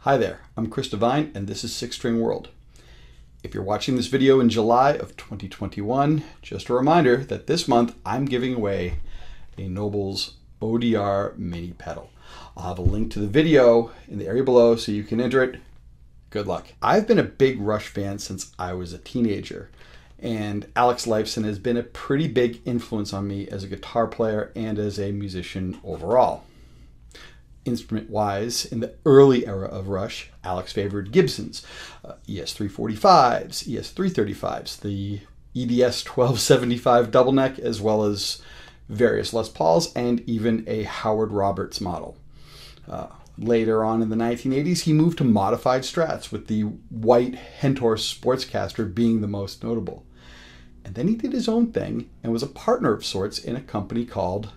Hi there, I'm Chris Devine and this is Six String World. If you're watching this video in July of 2021, just a reminder that this month I'm giving away a Nobels ODR Mini pedal. I'll have a link to the video in the area below so you can enter it. Good luck. I've been a big Rush fan since I was a teenager, and Alex Lifeson has been a pretty big influence on me as a guitar player and as a musician overall. Instrument-wise, in the early era of Rush, Alex favored Gibsons, ES-345s, ES-335s, the EDS 1275 double neck, as well as various Les Pauls and even a Howard Roberts model. Later on in the 1980s, he moved to modified Strats, with the white Hentor Sportscaster being the most notable. And then he did his own thing and was a partner of sorts in a company called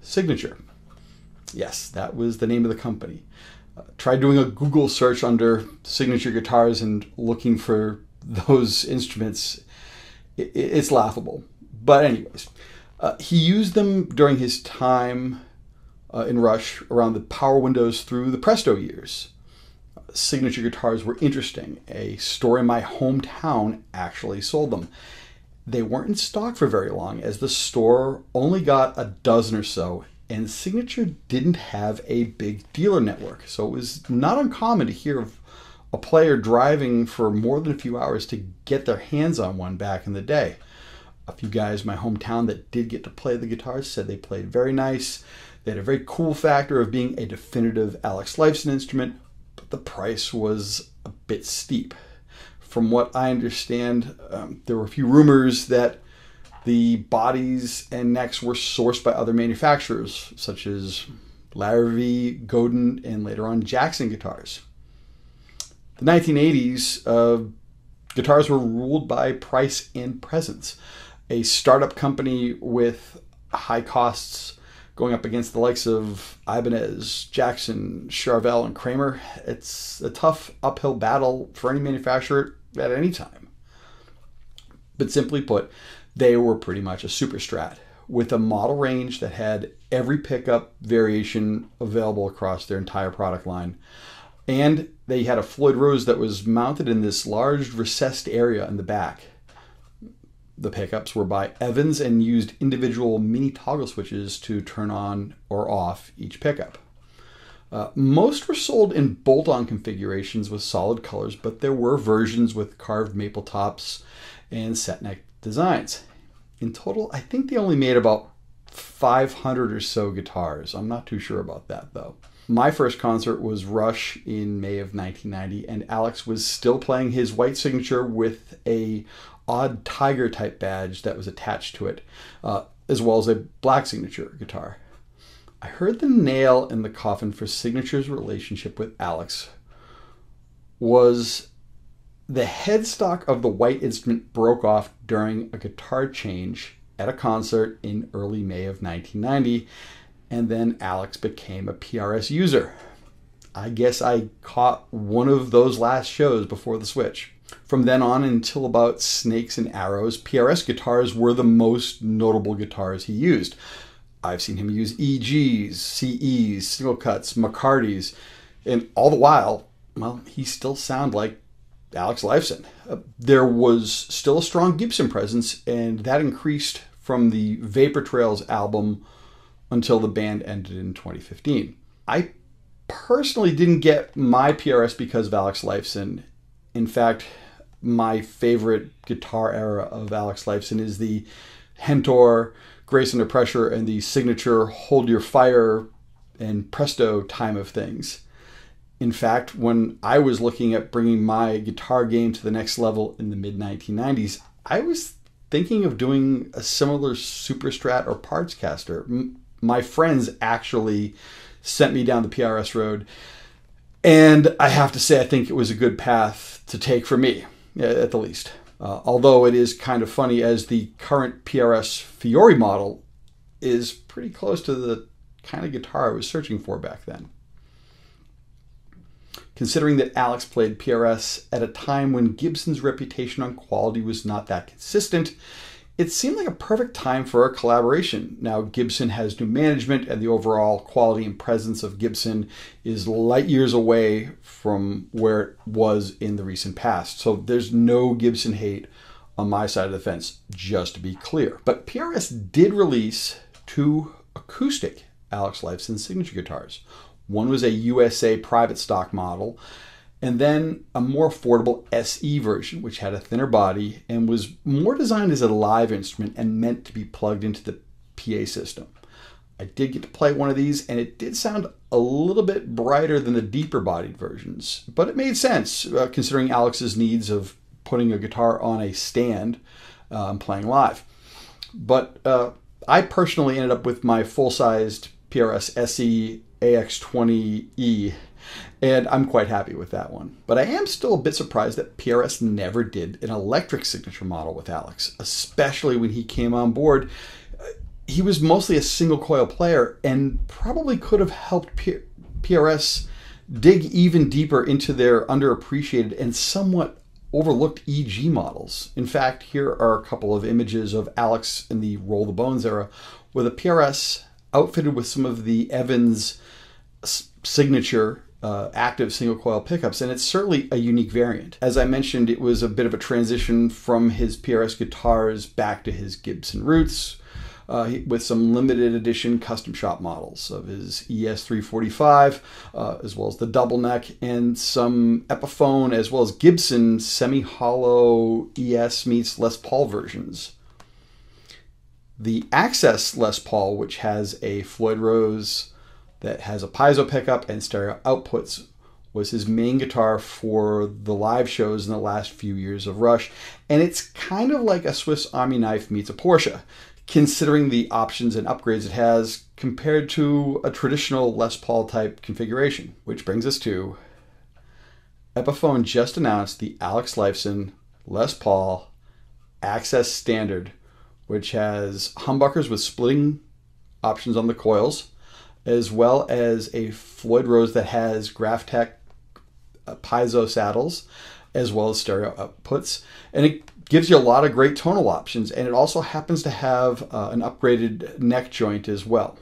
Signature. Yes, that was the name of the company. Try doing a Google search under Signature guitars and looking for those instruments. It's laughable. But anyways, he used them during his time in Rush around the Power Windows through the Presto years. Signature guitars were interesting. A store in my hometown actually sold them. They weren't in stock for very long, as the store only got a dozen or so, and Signature didn't have a big dealer network, so it was not uncommon to hear of a player driving for more than a few hours to get their hands on one back in the day. A few guys in my hometown that did get to play the guitars said they played very nice. They had a very cool factor of being a definitive Alex Lifeson instrument, but the price was a bit steep. From what I understand, there were a few rumors that the bodies and necks were sourced by other manufacturers, such as Larrivee, Godin, and later on Jackson guitars. The 1980s, guitars were ruled by price and presence. A startup company with high costs going up against the likes of Ibanez, Jackson, Charvel, and Kramer. It's a tough uphill battle for any manufacturer at any time. But simply put, they were pretty much a super Strat with a model range that had every pickup variation available across their entire product line. And they had a Floyd Rose that was mounted in this large recessed area in the back. The pickups were by Evans and used individual mini toggle switches to turn on or off each pickup. Most were sold in bolt-on configurations with solid colors, but there were versions with carved maple tops and set neck designs. In total, I think they only made about 500 or so guitars. I'm not too sure about that though. My first concert was Rush in May of 1990, and Alex was still playing his white Signature with a odd tiger type badge that was attached to it, as well as a black Signature guitar. I heard the nail in the coffin for Signature's relationship with Alex was the headstock of the white instrument broke off during a guitar change at a concert in early May of 1990, and then Alex became a PRS user. I guess I caught one of those last shows before the switch. From then on until about Snakes and Arrows, PRS guitars were the most notable guitars he used. I've seen him use EGs, CEs, single cuts, McCartys, and all the while, well, he still sounded like Alex Lifeson. There was still a strong Gibson presence, and that increased from the Vapor Trails album until the band ended in 2015. I personally didn't get my PRS because of Alex Lifeson. In fact, my favorite guitar era of Alex Lifeson is the Hentor, Grace Under Pressure, and the Signature Hold Your Fire and Presto time of things. In fact, when I was looking at bringing my guitar game to the next level in the mid-1990s, I was thinking of doing a similar Super Strat or Partscaster. My friends actually sent me down the PRS road, and I have to say I think it was a good path to take for me, at the least. Although it is kind of funny, as the current PRS Fiore model is pretty close to the kind of guitar I was searching for back then. Considering that Alex played PRS at a time when Gibson's reputation on quality was not that consistent, it seemed like a perfect time for a collaboration. Now, Gibson has new management, and the overall quality and presence of Gibson is light years away from where it was in the recent past. So there's no Gibson hate on my side of the fence, just to be clear. But PRS did release 2 acoustic Alex Lifeson signature guitars. One was a USA private stock model, and then a more affordable SE version, which had a thinner body and was more designed as a live instrument and meant to be plugged into the PA system. I did get to play one of these, and it did sound a little bit brighter than the deeper bodied versions, but it made sense considering Alex's needs of putting a guitar on a stand and playing live. But I personally ended up with my full-sized PRS SE AX20E, and I'm quite happy with that one. But I am still a bit surprised that PRS never did an electric signature model with Alex, especially when he came on board. He was mostly a single coil player and probably could have helped PRS dig even deeper into their underappreciated and somewhat overlooked EG models. In fact, here are a couple of images of Alex in the Roll the Bones era with a PRS outfitted with some of the Evans signature active single coil pickups, and it's certainly a unique variant. As I mentioned, it was a bit of a transition from his PRS guitars back to his Gibson roots, with some limited edition custom shop models of his ES345, as well as the double neck, and some Epiphone, as well as Gibson semi-hollow ES meets Les Paul versions. The Access Les Paul, which has a Floyd Rose that has a piezo pickup and stereo outputs, was his main guitar for the live shows in the last few years of Rush, and it's kind of like a Swiss Army knife meets a Porsche, considering the options and upgrades it has compared to a traditional Les Paul type configuration. Which brings us to Epiphone just announced the Alex Lifeson Les Paul Access Standard, which has humbuckers with splitting options on the coils, as well as a Floyd Rose that has Graphtec piezo saddles, as well as stereo outputs. And it gives you a lot of great tonal options, and it also happens to have an upgraded neck joint as well.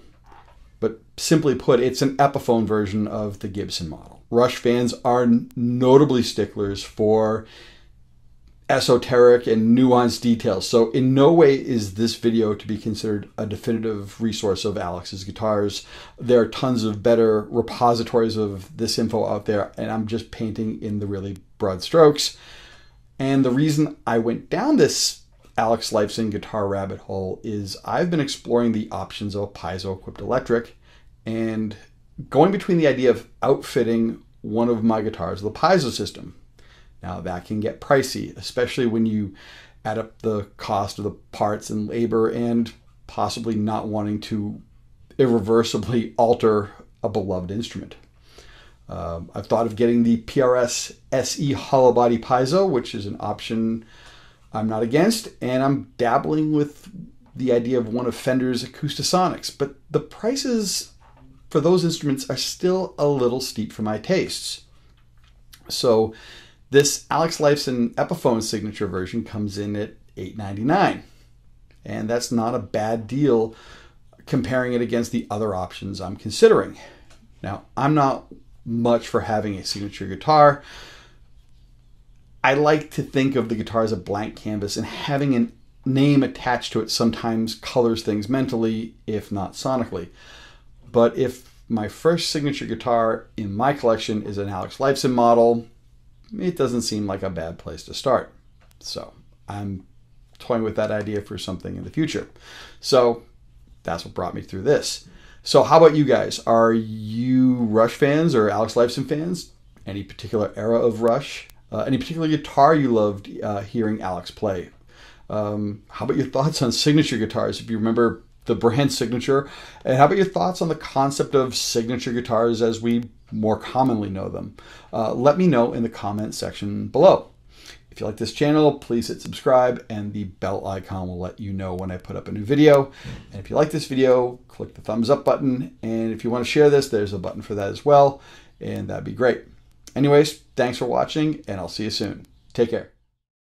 But simply put, it's an Epiphone version of the Gibson model. Rush fans are notably sticklers for esoteric and nuanced details, so in no way is this video to be considered a definitive resource of Alex's guitars. There are tons of better repositories of this info out there, and I'm just painting in the really broad strokes. And the reason I went down this Alex Lifeson guitar rabbit hole is I've been exploring the options of a piezo-equipped electric and going between the idea of outfitting one of my guitars with a piezo system. Now that can get pricey, especially when you add up the cost of the parts and labor and possibly not wanting to irreversibly alter a beloved instrument. I've thought of getting the PRS SE hollow body piezo, which is an option I'm not against, and I'm dabbling with the idea of one of Fender's Acoustasonics, but the prices for those instruments are still a little steep for my tastes. So this Alex Lifeson Epiphone signature version comes in at $899, and that's not a bad deal comparing it against the other options I'm considering. Now, I'm not much for having a signature guitar. I like to think of the guitar as a blank canvas, and having a name attached to it sometimes colors things mentally, if not sonically. But if my first signature guitar in my collection is an Alex Lifeson model, it doesn't seem like a bad place to start. So I'm toying with that idea for something in the future. So that's what brought me through this. So how about you guys? Are you Rush fans or Alex Lifeson fans? Any particular era of Rush? Any particular guitar you loved hearing Alex play? How about your thoughts on signature guitars, if you remember the brand Signature? And how about your thoughts on the concept of signature guitars as we more commonly know them? Let me know in the comment section below. If you like this channel, please hit subscribe, and the bell icon will let you know when I put up a new video. And if you like this video, click the thumbs up button. And if you want to share this, there's a button for that as well, and that'd be great. Anyways, thanks for watching, and I'll see you soon. Take care.